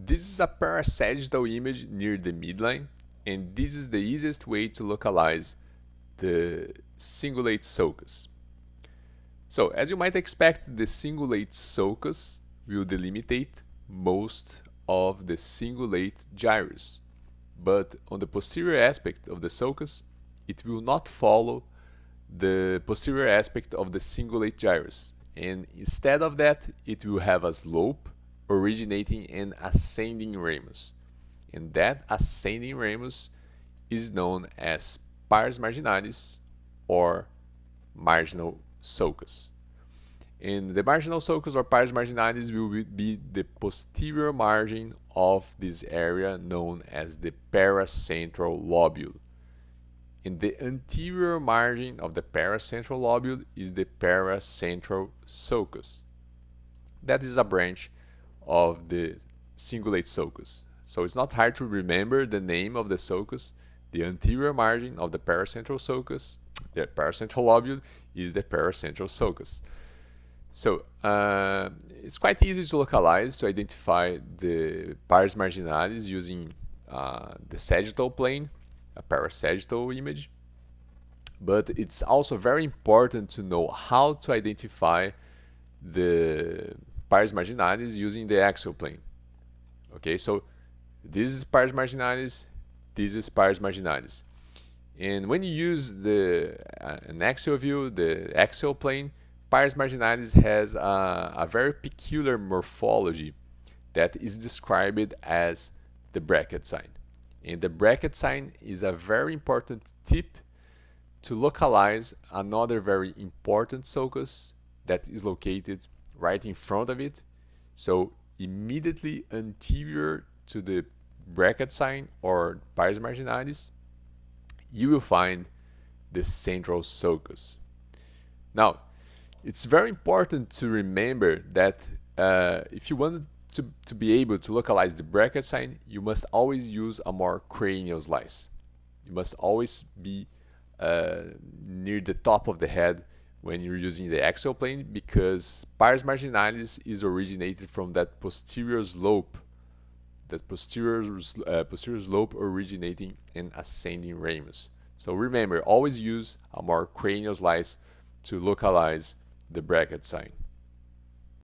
This is a parasagittal image near the midline, and this is the easiest way to localize the cingulate sulcus. So, as you might expect, the cingulate sulcus will delimitate most of the cingulate gyrus, but on the posterior aspect of the sulcus, it will not follow the posterior aspect of the cingulate gyrus, and instead of that, it will have a slope originating in ascending ramus, and that ascending ramus is known as pars marginalis or marginal sulcus. And the marginal sulcus or pars marginalis will be the posterior margin of this area known as the paracentral lobule. And the anterior margin of the paracentral lobule is the paracentral sulcus. That is a branch of the cingulate sulcus. So it's not hard to remember the name of the sulcus. The anterior margin of the paracentral sulcus, the paracentral lobule, is the paracentral sulcus. So it's quite easy to localize, to identify the pars marginalis using the sagittal plane, a parasagittal image. But it's also very important to know how to identify the pars marginalis using the axial plane. Okay, so this is pars marginalis, this is pars marginalis. And when you use an axial view, the axial plane, pars marginalis has a very peculiar morphology that is described as the bracket sign. And the bracket sign is a very important tip to localize another very important sulcus that is located right in front of it. So immediately anterior to the bracket sign or pars marginalis, you will find the central sulcus. Now, it's very important to remember that if you want to be able to localize the bracket sign, you must always use a more cranial slice. You must always be near the top of the head when you're using the axial plane, because pars marginalis is originated from that posterior slope, posterior slope originating in ascending ramus. So remember, always use a more cranial slice to localize the bracket sign.